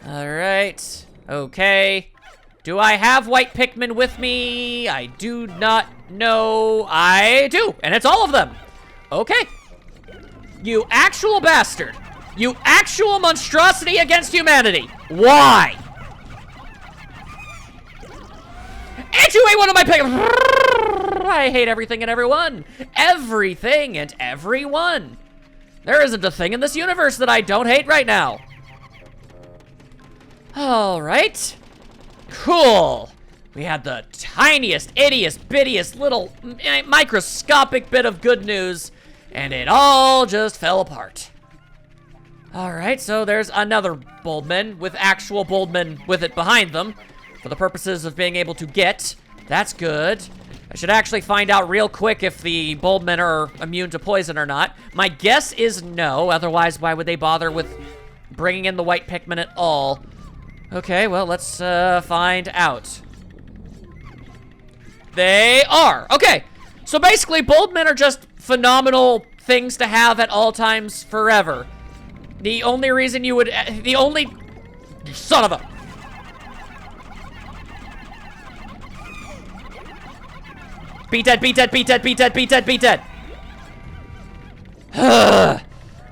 Alright. Okay. Do I have white Pikmin with me? I do not know. I do, and it's all of them. Okay. You actual bastard. You actual monstrosity against humanity. Why? And you ate one of my Pikmin. I hate everything and everyone. Everything and everyone. There isn't a thing in this universe that I don't hate right now. All right. Cool. We had the tiniest, ittiest, bittiest little microscopic bit of good news, and it all just fell apart. All right, so there's another Boldman with actual Boldman with it behind them for the purposes of being able to get. That's good. I should actually find out real quick if the Boldmen are immune to poison or not. My guess is no, otherwise why would they bother with bringing in the white Pikmin at all? Okay, well, let's find out. They are. Okay, so basically, Boldmen are just phenomenal things to have at all times forever. The only reason you would... The only... Son of a... Be dead, be dead, be dead, be dead, be dead, be dead.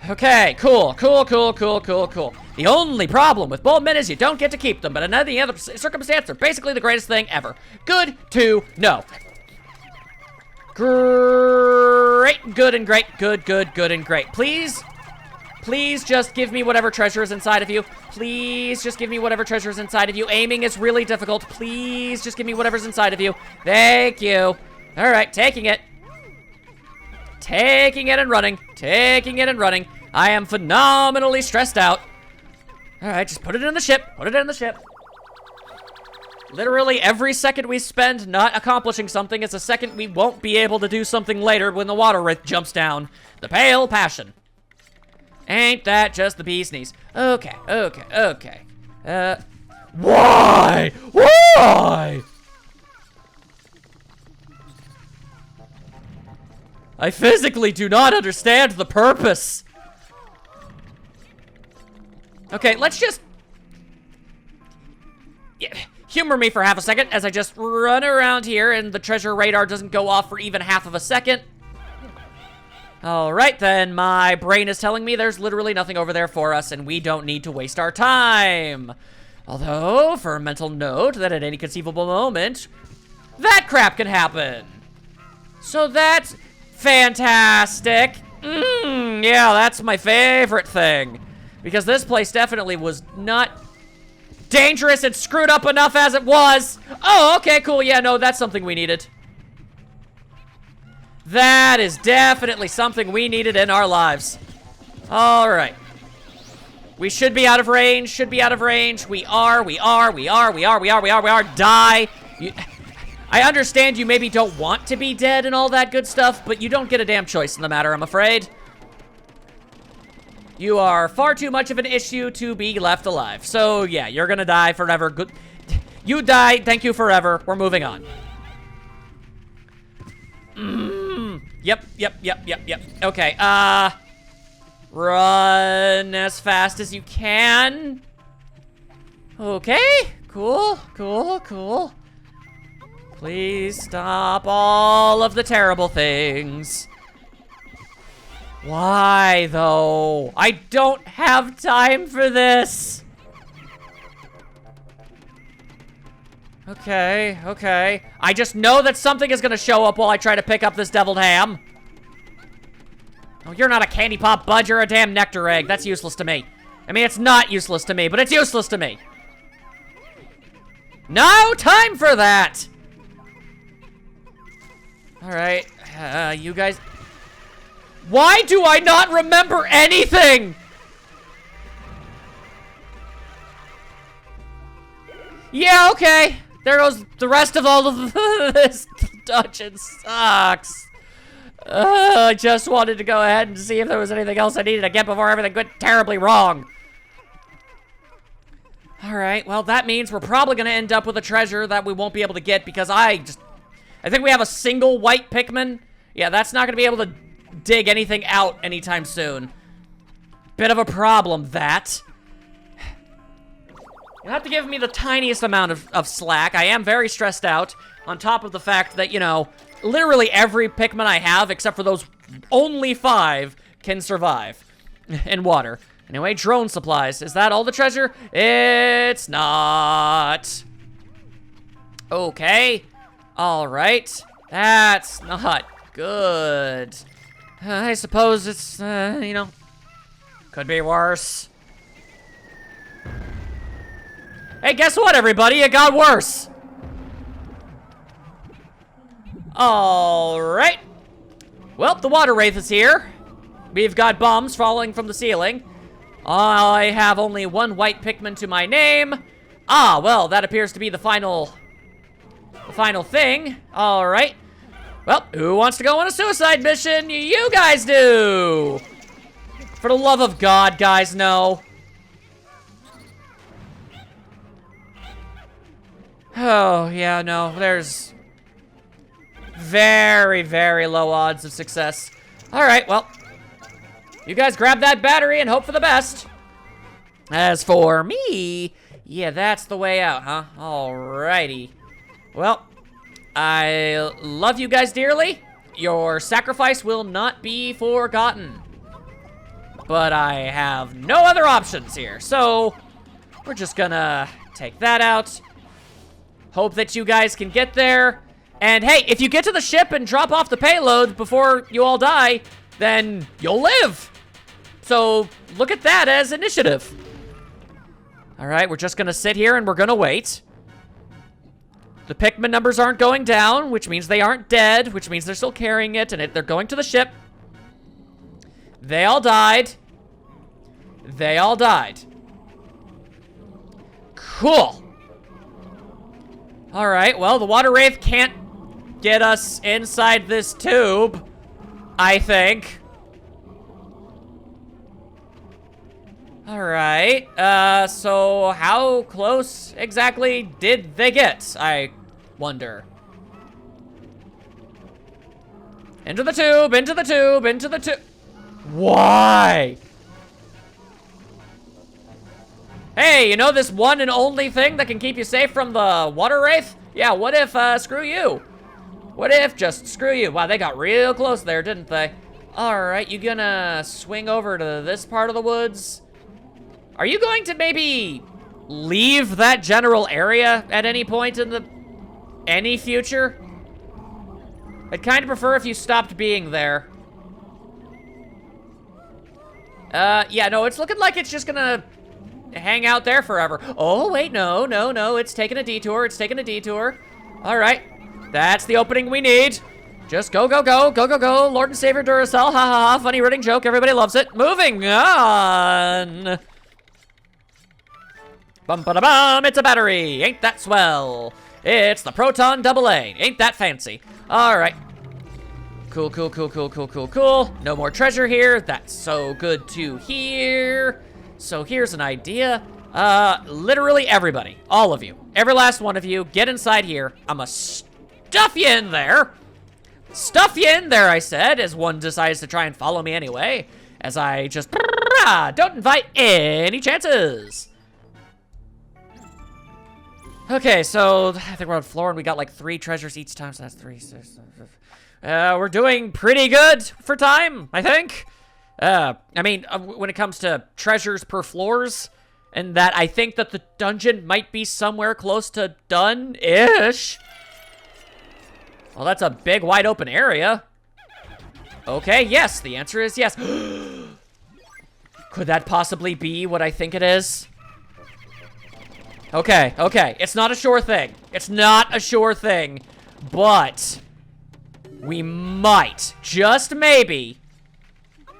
Okay, cool, cool, cool, cool, cool, cool. The only problem with Boldmen is you don't get to keep them, but in any other circumstance, they're basically the greatest thing ever. Good to know. Great, good and great, good, good, good and great. Please, please just give me whatever treasure is inside of you. Please just give me whatever treasure is inside of you. Aiming is really difficult. Please just give me whatever's inside of you. Thank you. All right, taking it. Taking it and running. Taking it and running. I am phenomenally stressed out. All right, just put it in the ship. Put it in the ship. Literally every second we spend not accomplishing something is a second we won't be able to do something later when the Waterwraith jumps down. The pale passion. Ain't that just the bee's knees? Okay, okay, okay. Why? Why? I physically do not understand the purpose. Okay, let's just... Yeah, humor me for half a second as I just run around here and the treasure radar doesn't go off for even half of a second. All right, then. My brain is telling me there's literally nothing over there for us and we don't need to waste our time. Although, for a mental note that at any conceivable moment, that crap can happen. So that's fantastic. Yeah, that's my favorite thing. Because this place definitely was not dangerous and screwed up enough as it was. Oh, okay, cool. Yeah, no, that's something we needed. That is definitely something we needed in our lives. All right. We should be out of range, should be out of range. We are. Die. I understand you maybe don't want to be dead and all that good stuff, but you don't get a damn choice in the matter, I'm afraid. You are far too much of an issue to be left alive. So, yeah, you're gonna die forever. Good. You die. Thank you forever. We're moving on. Yep. Okay, run as fast as you can. Okay, cool. Please stop all of the terrible things. Why, though? I don't have time for this. Okay. I just know that something is gonna show up while I try to pick up this deviled ham. Oh, you're not a candy pop bud, you're a damn nectar egg. That's useless to me. I mean, it's not useless to me, but it's useless to me. No time for that! Alright, you guys... Why do I not remember anything? Yeah, okay. There goes the rest of all of this dungeon sucks. I just wanted to go ahead and see if there was anything else I needed to get before everything went terribly wrong. Alright, well that means we're probably gonna end up with a treasure that we won't be able to get because I think we have a single white Pikmin. Yeah, that's not gonna be able to dig anything out anytime soon. Bit of a problem, that. You have to give me the tiniest amount of slack. I am very stressed out, on top of the fact that, you know, literally every Pikmin I have, except for those only 5, can survive in water. Anyway, drone supplies. Is that all the treasure? It's not. Okay. All right. That's not good. I suppose it's, you know, could be worse. Hey, guess what, everybody? It got worse. All right. Well, the Waterwraith is here. We've got bombs falling from the ceiling. I have only 1 white Pikmin to my name. Ah, well, that appears to be the final thing. All right. Well, who wants to go on a suicide mission? You guys do. For the love of God, guys, no. Oh, yeah, no, there's very, very low odds of success. All right, well, you guys grab that battery and hope for the best. As for me, yeah, that's the way out, huh? Alrighty. Well, I love you guys dearly. Your sacrifice will not be forgotten. But I have no other options here, so we're just gonna take that out. Hope that you guys can get there. And hey, if you get to the ship and drop off the payload before you all die, then you'll live. So look at that as initiative. All right, we're just gonna sit here and we're gonna wait. The Pikmin numbers aren't going down, which means they aren't dead, which means they're still carrying it, and they're going to the ship. They all died. They all died. Cool. All right, well, the Waterwraith can't get us inside this tube, I think. All right, so how close exactly did they get, I wonder? Into the tube, into the tube, into the tube. Why? Hey, you know this one and only thing that can keep you safe from the Waterwraith? Yeah, what if, screw you? What if just screw you? Wow, they got real close there, didn't they? All right, you gonna swing over to this part of the woods? Are you going to maybe leave that general area at any point in the any future? I'd kind of prefer if you stopped being there. Yeah, no, it's looking like it's just gonna hang out there forever. Oh, wait, no, no, no, it's taking a detour, it's taking a detour. All right, that's the opening we need. Just go, go, go, go, go, go. Lord and Savior Duracell, ha, ha, ha, funny running joke, everybody loves it. Moving on. Bum-ba-da-bum, it's a battery, ain't that swell? It's the Proton AA, ain't that fancy? All right. Cool, cool, cool, cool, cool, cool, cool. No more treasure here, that's so good to hear. So here's an idea. Literally everybody, all of you, every last one of you, get inside here. I'ma stuff you in there. Stuff you in there, I said, as one decides to try and follow me anyway. As I just don't invite any chances. Okay, so I think we're on floor and we got like 3 treasures each time, so that's 3, 6, 7. We're doing pretty good for time, I think. I mean, when it comes to treasures per floors, and that I think that the dungeon might be somewhere close to done-ish. Well, that's a big, wide open area. Okay, yes, the answer is yes. Could that possibly be what I think it is? Okay, okay, it's not a sure thing. It's not a sure thing, but we might, just maybe,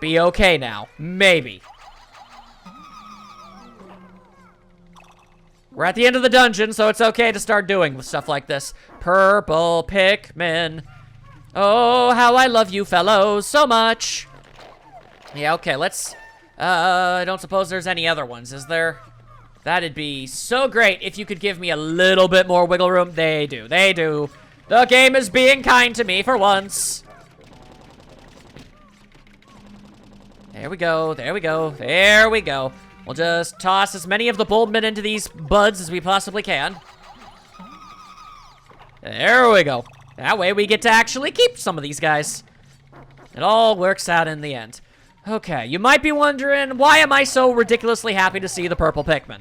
be okay now. Maybe. We're at the end of the dungeon, so it's okay to start doing stuff like this. Purple Pikmin. Oh, how I love you fellows so much. Yeah, okay, let's... I don't suppose there's any other ones, is there? That'd be so great if you could give me a little bit more wiggle room. They do, they do. The game is being kind to me for once. There we go, there we go, there we go. We'll just toss as many of the Bulbmin into these buds as we possibly can. There we go. That way we get to actually keep some of these guys. It all works out in the end. Okay, you might be wondering, why am I so ridiculously happy to see the purple Pikmin?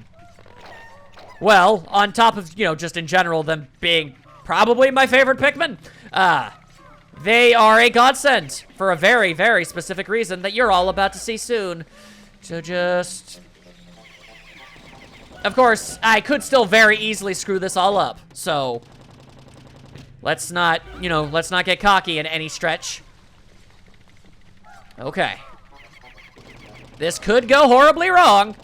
Well, on top of, you know, just in general, them being probably my favorite Pikmin, they are a godsend for a very, very specific reason that you're all about to see soon. So just... Of course, I could still very easily screw this all up, so... Let's not, you know, let's not get cocky in any stretch. Okay. This could go horribly wrong.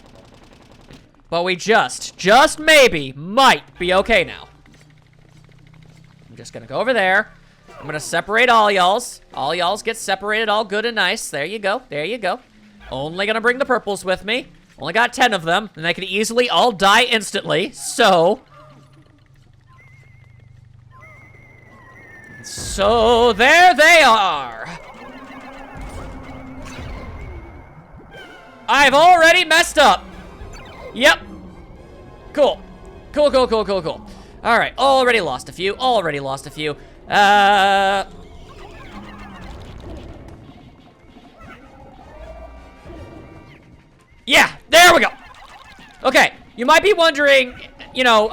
But we just maybe, might be okay now. I'm just gonna go over there. I'm gonna separate all y'alls. All y'alls get separated all good and nice. There you go, there you go. Only gonna bring the purples with me. Only got 10 of them, and they could easily all die instantly, so... So, there they are! I've already messed up! Yep. Cool. Cool, cool, cool, cool, cool. Alright, already lost a few, already lost a few. Yeah, there we go! Okay, you might be wondering, you know,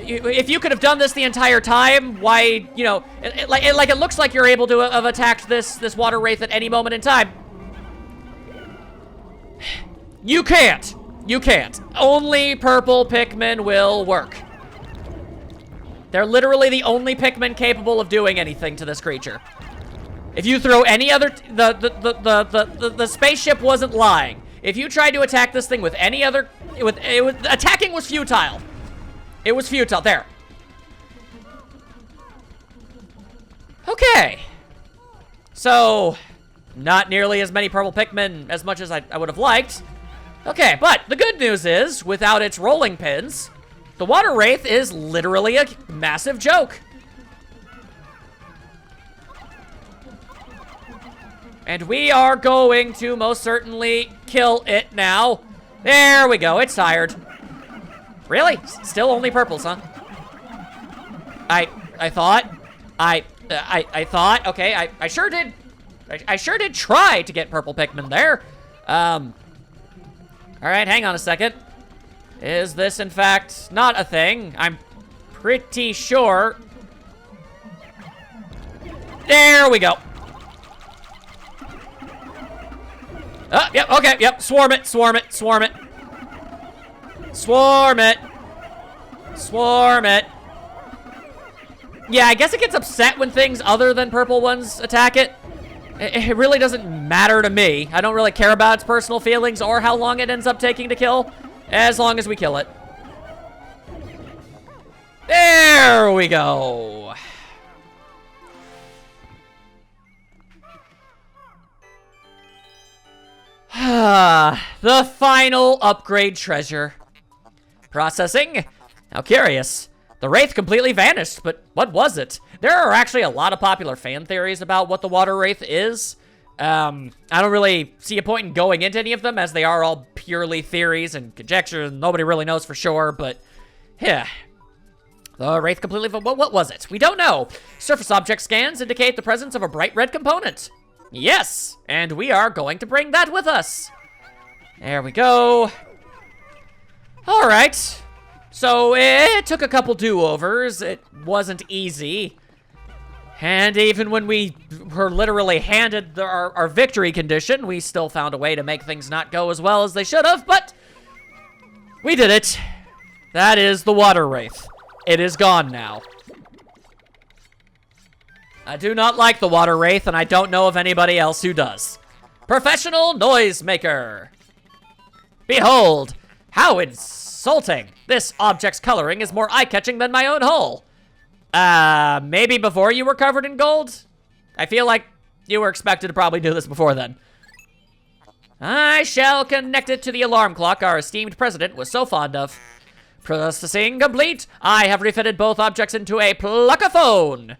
if you could have done this the entire time, why, you know, it looks like you're able to have attacked this Waterwraith at any moment in time. You can't. You can't. Only purple Pikmin will work. They're literally the only Pikmin capable of doing anything to this creature. If you throw any other, the spaceship wasn't lying. If you tried to attack this thing with any other, attacking was futile. It was futile. There. Okay. So, not nearly as many purple Pikmin as much as I would have liked. Okay, but the good news is, without its rolling pins, the Waterwraith is literally a massive joke. And we are going to most certainly kill it now. There we go, it's tired. Really? Still only purples, huh? I thought, okay, I sure did, I sure did try to get purple Pikmin there. All right, hang on a second. Is this, in fact, not a thing? I'm pretty sure. There we go. Yep, okay, yep. Swarm it, swarm it, swarm it. Swarm it. Swarm it. Yeah, I guess it gets upset when things other than purple ones attack it. It really doesn't matter to me. I don't really care about its personal feelings or how long it ends up taking to kill, as long as we kill it. There we go. The final upgrade treasure. Processing. How curious. The Wraith completely vanished, but what was it? There are actually a lot of popular fan theories about what the Waterwraith is. I don't really see a point in going into any of them, as they are all purely theories and conjecture, and nobody really knows for sure, but yeah. The Wraith completely... What was it? We don't know. Surface object scans indicate the presence of a bright red component. Yes, and we are going to bring that with us. There we go. All right. So it took a couple do-overs. It wasn't easy. And even when we were literally handed our victory condition, we still found a way to make things not go as well as they should have, but we did it. That is the Waterwraith. It is gone now. I do not like the Waterwraith, and I don't know of anybody else who does. Professional noisemaker. Behold, how insulting. This object's coloring is more eye-catching than my own hull. Maybe before you were covered in gold? I feel like you were expected to probably do this before then. I shall connect it to the alarm clock our esteemed president was so fond of. Processing complete. I have refitted both objects into a pluckaphone.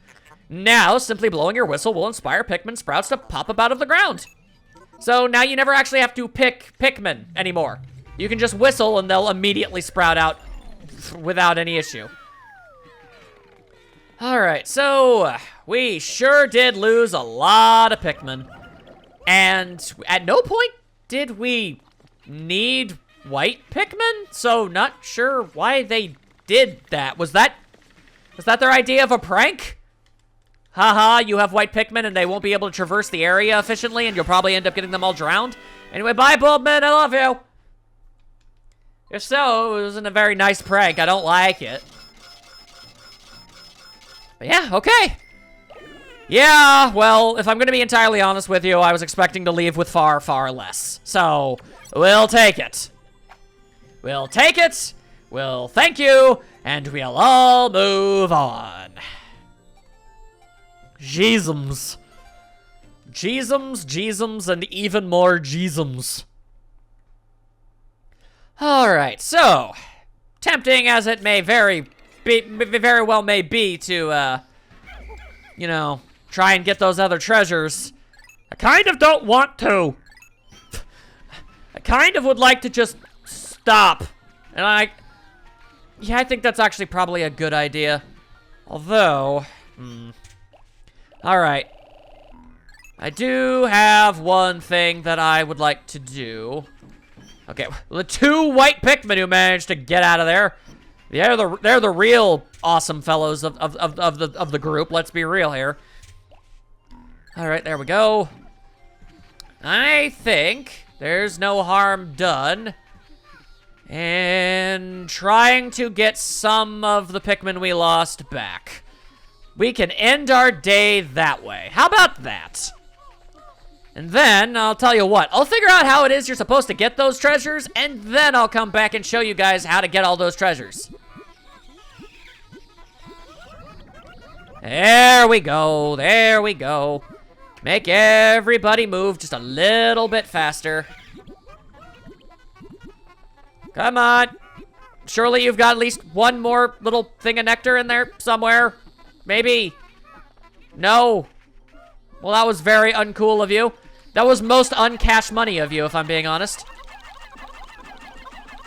Now, simply blowing your whistle will inspire Pikmin sprouts to pop up out of the ground. So now you never actually have to pick Pikmin anymore. You can just whistle and they'll immediately sprout out without any issue. Alright, so we sure did lose a lot of Pikmin. And at no point did we need white Pikmin, so not sure why they did that. Was that their idea of a prank? Haha, you have white Pikmin and they won't be able to traverse the area efficiently and you'll probably end up getting them all drowned. Anyway, bye, Bulbman, I love you. If so, it wasn't a very nice prank. I don't like it. But yeah, okay. Yeah, well, if I'm going to be entirely honest with you, I was expecting to leave with far, far less. So, we'll take it. We'll take it, we'll thank you, and we'll all move on. Jeezums. Jeezums, Jeezums, and even more Jeezums. Alright, so, tempting as it may very well may be to, you know, try and get those other treasures, I kind of don't want to. I kind of would like to just stop. And yeah, I think that's actually probably a good idea. Although, alright. I do have one thing that I would like to do. Okay, the 2 white Pikmin who managed to get out of there. They're the real awesome fellows of the group. Let's be real here. All right, there we go. I think there's no harm done in trying to get some of the Pikmin we lost back. We can end our day that way. How about that? And then, I'll tell you what, I'll figure out how it is you're supposed to get those treasures, and then I'll come back and show you guys how to get all those treasures. There we go, there we go. Make everybody move just a little bit faster. Come on. Surely you've got at least one more little thing of nectar in there somewhere. Maybe. No. Well, that was very uncool of you. That was most uncashed money of you, if I'm being honest.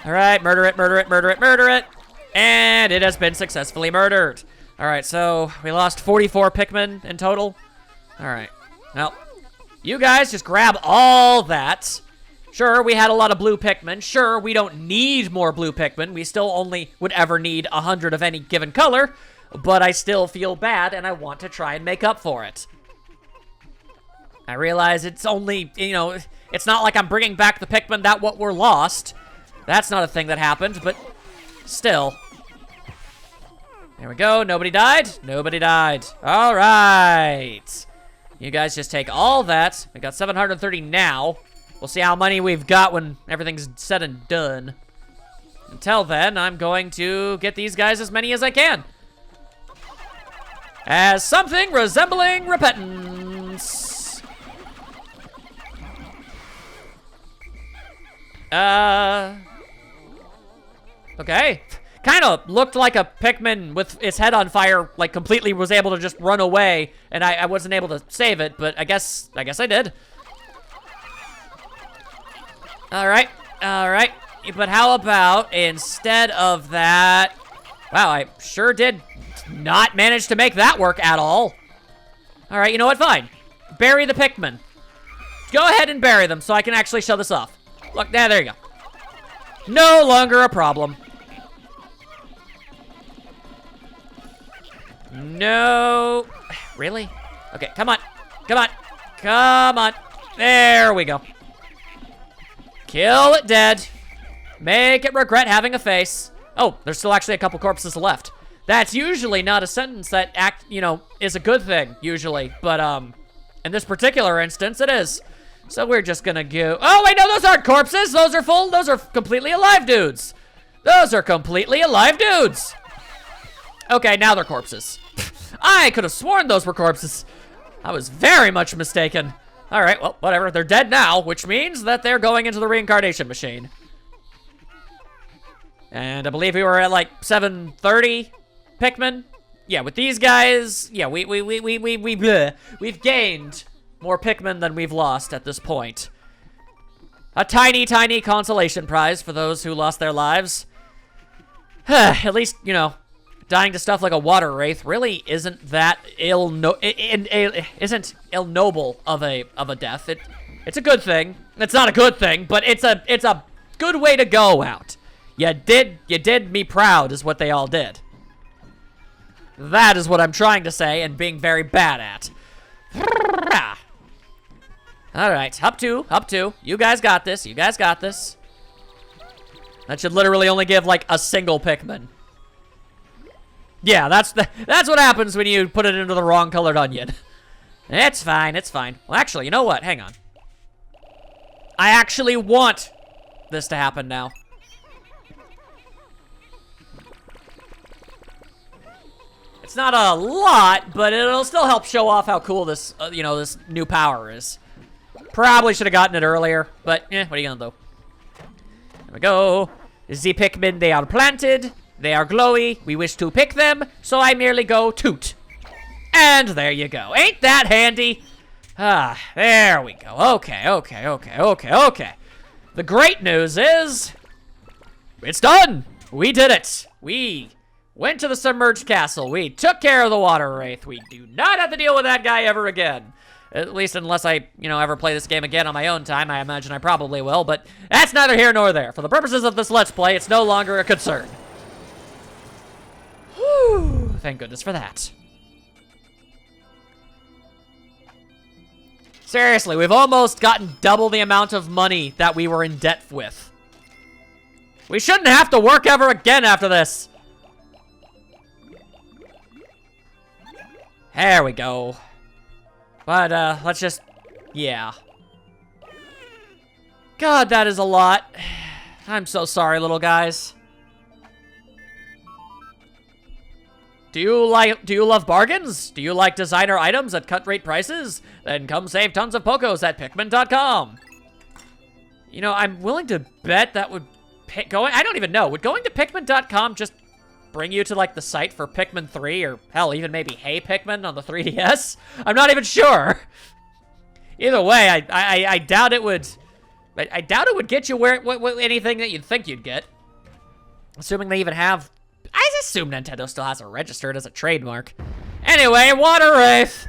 All right, murder it, murder it, murder it, murder it. And it has been successfully murdered. All right, so we lost 44 Pikmin in total. All right, well, you guys just grab all that. Sure, we had a lot of blue Pikmin. Sure, we don't need more blue Pikmin. We still only would ever need 100 of any given color, but I still feel bad and I want to try and make up for it. I realize it's only, you know, it's not like I'm bringing back the Pikmin that what were lost. That's not a thing that happened, but still. There we go. Nobody died. Nobody died. All right. You guys just take all that. We got 730 now. We'll see how many we've got when everything's said and done. Until then, I'm going to get these guys as many as I can. As something resembling repentance. Okay. Kind of looked like a Pikmin with its head on fire, like completely was able to just run away, and I wasn't able to save it, but I guess I did. All right. But how about instead of that? Wow, I sure did not manage to make that work at all. All right, you know what? Fine. Bury the Pikmin. Go ahead and bury them so I can actually show this off. Look, there you go. No longer a problem. No. Really? Okay, come on. Come on. Come on. There we go. Kill it dead. Make it regret having a face. Oh, there's still actually a couple corpses left. That's usually not a sentence that is a good thing, usually. But, in this particular instance, it is. So we're just gonna go... Oh, wait, no, those aren't corpses. Those are full. Those are completely alive dudes. Those are completely alive dudes. Okay, now they're corpses. I could have sworn those were corpses. I was very much mistaken. All right, well, whatever. They're dead now, which means that they're going into the reincarnation machine. And I believe we were at like 730 Pikmin. Yeah, with these guys, yeah, we've gained more Pikmin than we've lost at this point. A tiny, tiny consolation prize for those who lost their lives. At least, you know, dying to stuff like a Waterwraith really isn't that ignoble of a death. It's a good thing. It's not a good thing, but it's a good way to go out. You did me proud is what they all did. That is what I'm trying to say and being very bad at. Alright, up two. You guys got this. You guys got this. That should literally only give, like, a single Pikmin. Yeah, that's what happens when you put it into the wrong colored onion. It's fine, it's fine. Well, actually, you know what? Hang on. I actually want this to happen now. It's not a lot, but it'll still help show off how cool this, you know, this new power is. Probably should have gotten it earlier, but what are you gonna do? There we go. The Pikmin, they are planted. They are glowy. We wish to pick them, so I merely go toot. And there you go. Ain't that handy? Ah, there we go. Okay. The great news is, it's done. We did it. We went to the submerged castle. We took care of the Waterwraith. We do not have to deal with that guy ever again. At least unless I, you know, ever play this game again on my own time. I imagine I probably will, but that's neither here nor there. For the purposes of this Let's Play, it's no longer a concern. Whew, thank goodness for that. Seriously, we've almost gotten double the amount of money that we were in debt with. We shouldn't have to work ever again after this. There we go. But, let's just, yeah. God, that is a lot. I'm so sorry, little guys. Do you love bargains? Do you like designer items at cut-rate prices? Then come save tons of Pokos at Pikmin.com. You know, I'm willing to bet that would I don't even know. Would going to Pikmin.com just bring you to, like, the site for Pikmin 3, or hell, even maybe Hey Pikmin on the 3DS? I'm not even sure. Either way, I doubt it would. I doubt it would get you anything that you'd think you'd get. Assuming they even have. I assume Nintendo still has it registered as a trademark. Anyway, Waterwraith.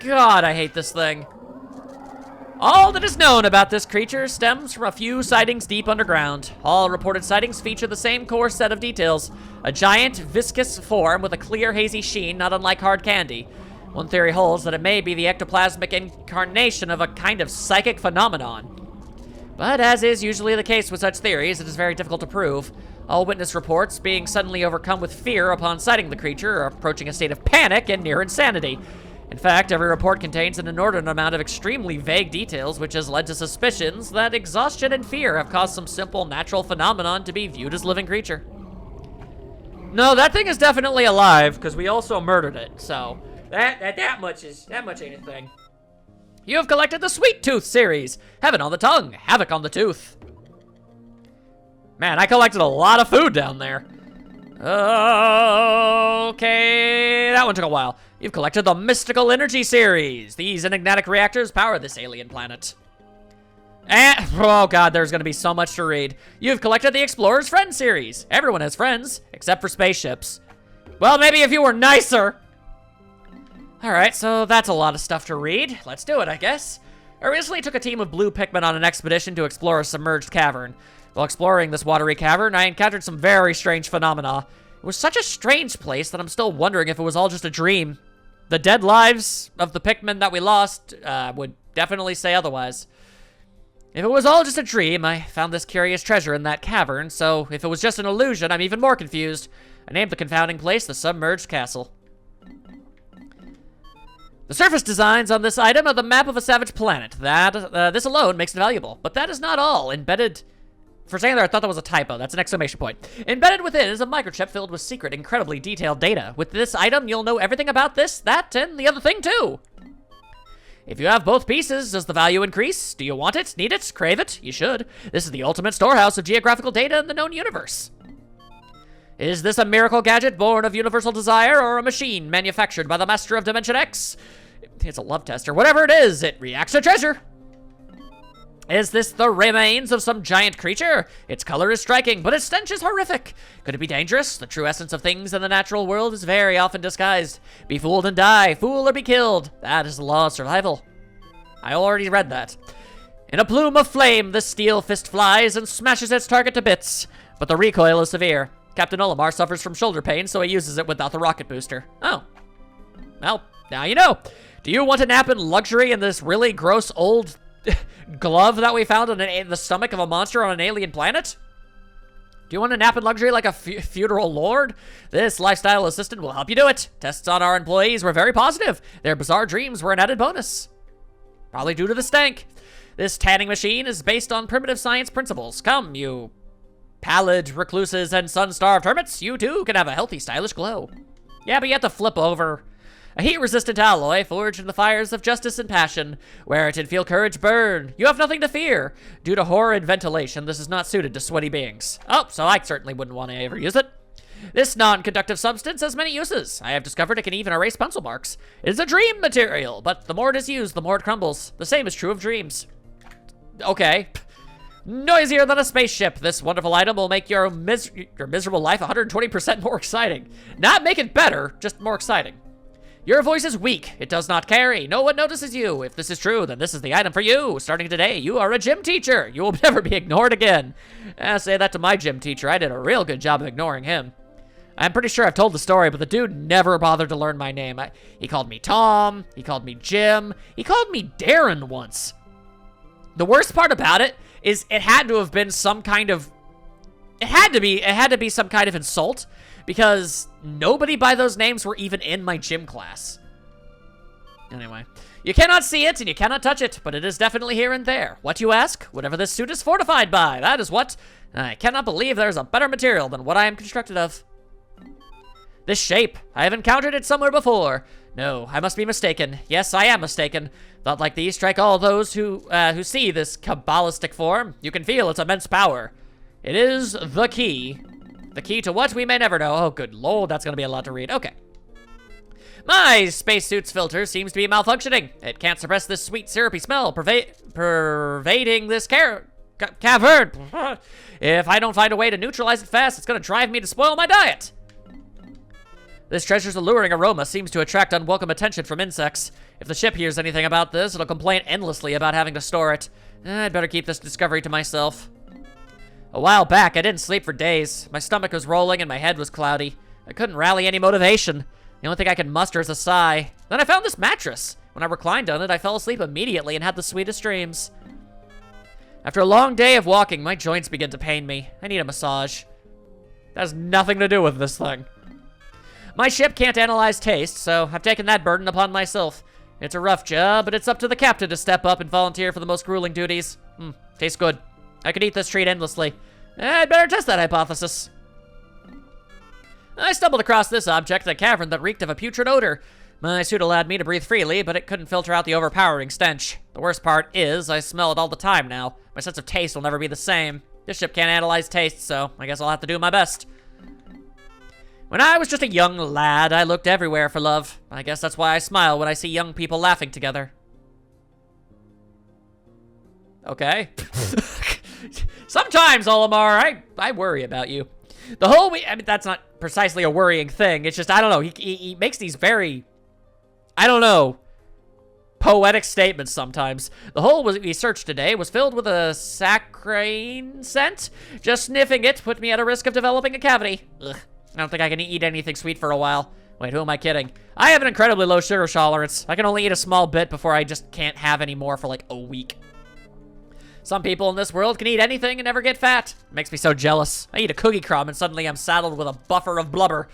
God, I hate this thing. All that is known about this creature stems from a few sightings deep underground. All reported sightings feature the same core set of details. A giant, viscous form with a clear, hazy sheen, not unlike hard candy. One theory holds that it may be the ectoplasmic incarnation of a kind of psychic phenomenon. But as is usually the case with such theories, it is very difficult to prove. All witness reports being suddenly overcome with fear upon sighting the creature are approaching a state of panic and near insanity. In fact, every report contains an inordinate amount of extremely vague details, which has led to suspicions that exhaustion and fear have caused some simple natural phenomenon to be viewed as living creature. No, that thing is definitely alive, because we also murdered it, so that much ain't a thing. You have collected the Sweet Tooth series. Heaven on the tongue, havoc on the tooth. Man, I collected a lot of food down there. Okay, that one took a while. You've collected the Mystical Energy series. These enigmatic reactors power this alien planet. And, oh god, there's gonna be so much to read. You've collected the Explorer's Friend series. Everyone has friends, except for spaceships. Well, maybe if you were nicer. Alright, so that's a lot of stuff to read. Let's do it, I guess. I recently took a team of blue Pikmin on an expedition to explore a submerged cavern. While exploring this watery cavern, I encountered some very strange phenomena. It was such a strange place that I'm still wondering if it was all just a dream. The dead lives of the Pikmin that we lost would definitely say otherwise. If it was all just a dream, I found this curious treasure in that cavern, so if it was just an illusion, I'm even more confused. I named the confounding place the Submerged Castle. The surface designs on this item are the map of a savage planet. This alone makes it valuable, but that is not all. Embedded... For a second there, I thought that was a typo. That's an exclamation point. Embedded within is a microchip filled with secret, incredibly detailed data. With this item, you'll know everything about this, that, and the other thing, too. If you have both pieces, does the value increase? Do you want it, need it, crave it? You should. This is the ultimate storehouse of geographical data in the known universe. Is this a miracle gadget born of universal desire, or a machine manufactured by the master of Dimension X? It's a love tester. Whatever it is, it reacts to treasure. Is this the remains of some giant creature? Its color is striking, but its stench is horrific. Could it be dangerous? The true essence of things in the natural world is very often disguised. Be fooled and die, fool or be killed. That is the law of survival. I already read that. In a plume of flame, the steel fist flies and smashes its target to bits, but the recoil is severe. Captain Olimar suffers from shoulder pain, so he uses it without the rocket booster. Oh. Well, now you know. Do you want to nap in luxury in this really gross old glove that we found in the stomach of a monster on an alien planet? Do you want to nap in luxury like a feudal lord? This lifestyle assistant will help you do it. Tests on our employees were very positive. Their bizarre dreams were an added bonus. Probably due to the stank. This tanning machine is based on primitive science principles. Come, you pallid recluses and sun-starved hermits, you too can have a healthy, stylish glow. Yeah, but you have to flip over. A heat-resistant alloy forged in the fires of justice and passion. Wear it and feel courage burn. You have nothing to fear. Due to horrid ventilation, this is not suited to sweaty beings. Oh, so I certainly wouldn't want to ever use it. This non-conductive substance has many uses. I have discovered it can even erase pencil marks. It is a dream material, but the more it is used, the more it crumbles. The same is true of dreams. Okay. Noisier than a spaceship, this wonderful item will make your miserable life 120% more exciting. Not make it better, just more exciting. Your voice is weak. It does not carry. No one notices you. If this is true, then this is the item for you. Starting today, you are a gym teacher. You will never be ignored again. Say that to my gym teacher. I did a real good job of ignoring him. I'm pretty sure I've told the story, but the dude never bothered to learn my name. He called me Tom. He called me Jim. He called me Darren once. The worst part about it is it had to have been some kind of... It had to be some kind of insult, because nobody by those names were even in my gym class. Anyway, you cannot see it and you cannot touch it, but it is definitely here and there. What, you ask? Whatever this suit is fortified by, that is what. I cannot believe there is a better material than what I am constructed of. This shape, I have encountered it somewhere before. No, I must be mistaken. Yes, I am mistaken. Thought like these strike all those who see this Kabbalistic form. You can feel its immense power. It is the key. The key to what we may never know. Oh, good lord, that's gonna be a lot to read. Okay. My spacesuit's filter seems to be malfunctioning. It can't suppress this sweet, syrupy smell pervading this cavern. If I don't find a way to neutralize it fast, it's gonna drive me to spoil my diet. This treasure's alluring aroma seems to attract unwelcome attention from insects. If the ship hears anything about this, it'll complain endlessly about having to store it. I'd better keep this discovery to myself. A while back, I didn't sleep for days. My stomach was rolling and my head was cloudy. I couldn't rally any motivation. The only thing I could muster is a sigh. Then I found this mattress. When I reclined on it, I fell asleep immediately and had the sweetest dreams. After a long day of walking, my joints begin to pain me. I need a massage. That has nothing to do with this thing. My ship can't analyze taste, so I've taken that burden upon myself. It's a rough job, but it's up to the captain to step up and volunteer for the most grueling duties. Tastes good. I could eat this treat endlessly. I'd better test that hypothesis. I stumbled across this object in a cavern that reeked of a putrid odor. My suit allowed me to breathe freely, but it couldn't filter out the overpowering stench. The worst part is, I smell it all the time now. My sense of taste will never be the same. This ship can't analyze taste, so I guess I'll have to do my best. When I was just a young lad, I looked everywhere for love. I guess that's why I smile when I see young people laughing together. Okay. Sometimes, Olimar, I worry about you. The whole week, I mean, that's not precisely a worrying thing. It's just, I don't know, he makes these very, I don't know, poetic statements sometimes. The hole we searched today was filled with a saccharine scent. Just sniffing it put me at a risk of developing a cavity. Ugh. I don't think I can eat anything sweet for a while. Wait, who am I kidding? I have an incredibly low sugar tolerance. I can only eat a small bit before I just can't have any more for like a week. Some people in this world can eat anything and never get fat. It makes me so jealous. I eat a cookie crumb and suddenly I'm saddled with a buffer of blubber.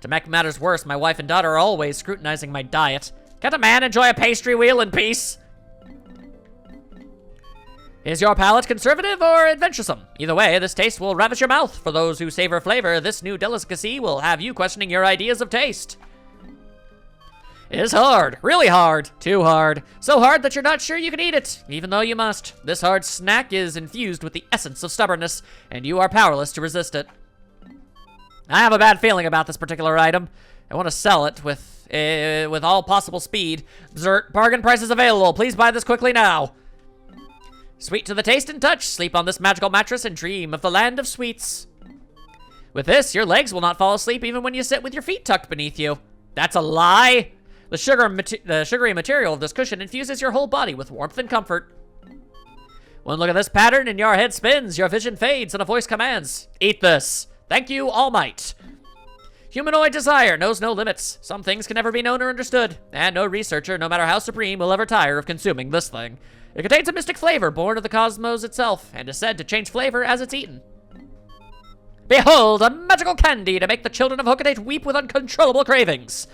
To make matters worse, my wife and daughter are always scrutinizing my diet. Can't a man enjoy a pastry wheel in peace? Is your palate conservative or adventuresome? Either way, this taste will ravish your mouth. For those who savor flavor, this new delicacy will have you questioning your ideas of taste. It is hard, really hard, too hard. So hard that you're not sure you can eat it, even though you must. This hard snack is infused with the essence of stubbornness, and you are powerless to resist it. I have a bad feeling about this particular item. I want to sell it with all possible speed. Dessert, bargain prices available. Please buy this quickly now. Sweet to the taste and touch, sleep on this magical mattress and dream of the land of sweets. With this, your legs will not fall asleep even when you sit with your feet tucked beneath you. That's a lie. The sugary material of this cushion infuses your whole body with warmth and comfort. One look at this pattern and your head spins, your vision fades, and a voice commands, eat this. Thank you, All Might. Humanoid desire knows no limits. Some things can never be known or understood, and no researcher, no matter how supreme, will ever tire of consuming this thing. It contains a mystic flavor born of the cosmos itself, and is said to change flavor as it's eaten. Behold, a magical candy to make the children of Hokate weep with uncontrollable cravings.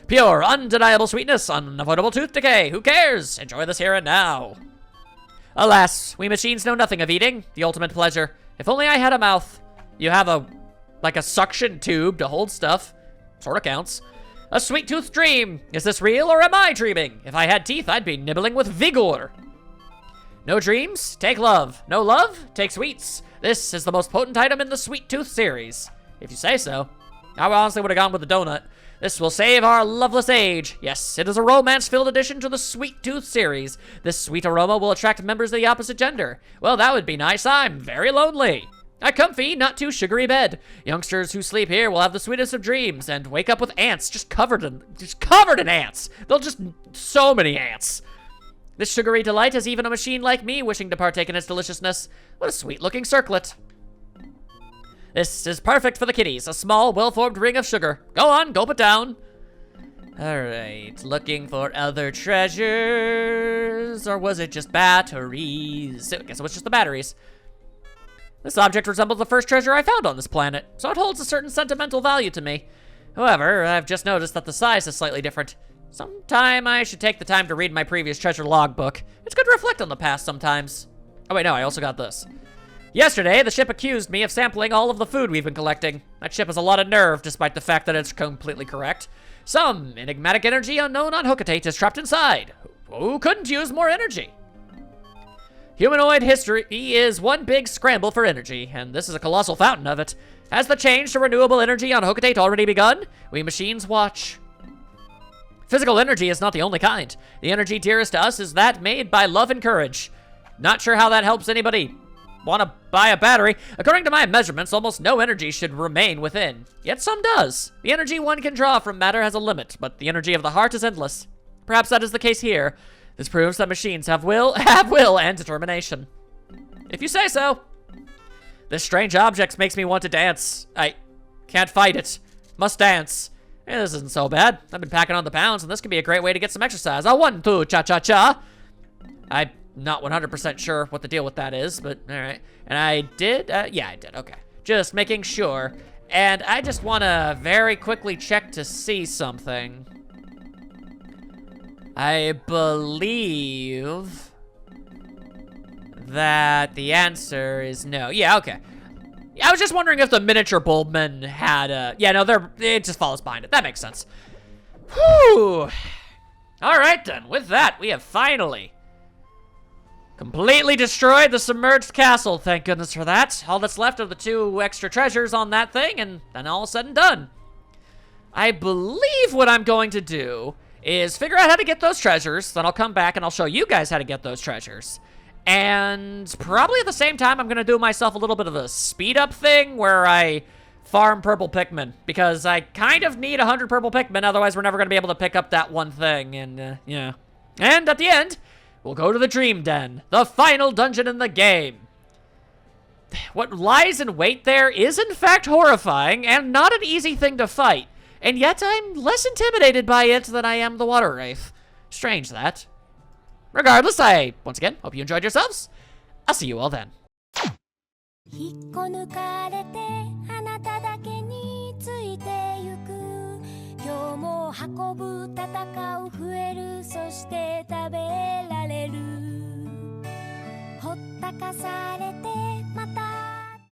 Pure, undeniable sweetness, unavoidable tooth decay. Who cares? Enjoy this here and now. Alas, we machines know nothing of eating, the ultimate pleasure. If only I had a mouth. You have a suction tube to hold stuff. Sorta counts. A sweet tooth dream. Is this real or am I dreaming? If I had teeth, I'd be nibbling with vigor. No dreams? Take love. No love? Take sweets. This is the most potent item in the Sweet Tooth series. If you say so. I honestly would have gone with the donut. This will save our loveless age. Yes, it is a romance-filled addition to the Sweet Tooth series. This sweet aroma will attract members of the opposite gender. Well, that would be nice. I'm very lonely. A comfy, not too sugary bed. Youngsters who sleep here will have the sweetest of dreams and wake up with ants just covered in ants. They'll just so many ants. This sugary delight has even a machine like me wishing to partake in its deliciousness. What a sweet-looking circlet. This is perfect for the kitties. A small, well-formed ring of sugar. Go on, gulp it down. All right, looking for other treasures. Or was it just batteries? I guess it was just the batteries. This object resembles the first treasure I found on this planet, so it holds a certain sentimental value to me. However, I've just noticed that the size is slightly different. Sometime I should take the time to read my previous treasure logbook. It's good to reflect on the past sometimes. Oh wait, no, I also got this. Yesterday, the ship accused me of sampling all of the food we've been collecting. That ship has a lot of nerve, despite the fact that it's completely correct. Some enigmatic energy unknown on Hokate is trapped inside. Who couldn't use more energy? Humanoid history is one big scramble for energy, and this is a colossal fountain of it. Has the change to renewable energy on Hokate already begun? We machines watch. Physical energy is not the only kind. The energy dearest to us is that made by love and courage. Not sure how that helps anybody want to buy a battery. According to my measurements, almost no energy should remain within. Yet some does. The energy one can draw from matter has a limit, but the energy of the heart is endless. Perhaps that is the case here. This proves that machines have will and determination. If you say so. This strange object makes me want to dance. I can't fight it. Must dance. This isn't so bad. I've been packing on the pounds, and this could be a great way to get some exercise. A 1, 2, cha-cha-cha. I'm not 100% sure what the deal with that is, but all right. And I did? Yeah, I did. Okay. Just making sure. And I just want to very quickly check to see something. I believe that the answer is no. Yeah, okay. I was just wondering if the miniature bulbmen had a... Yeah, no, it just follows behind it. That makes sense. Whew. All right, then. With that, we have finally completely destroyed the submerged castle. Thank goodness for that. All that's left are the 2 extra treasures on that thing, and then all said and done. I believe what I'm going to do is figure out how to get those treasures, then I'll come back and I'll show you guys how to get those treasures. And probably at the same time, I'm going to do myself a little bit of a speed-up thing where I farm purple Pikmin, because I kind of need 100 purple Pikmin, otherwise we're never going to be able to pick up that one thing, and yeah. And at the end, we'll go to the Dream Den, the final dungeon in the game. What lies in wait there is in fact horrifying, and not an easy thing to fight. And yet I'm less intimidated by it than I am the Waterwraith. Strange that. Regardless, I, once again, hope you enjoyed yourselves. I'll see you all then. 引っこ抜かれてあなただけについてゆく今日も運ぶ戦う増えるそして食べられるほったかされて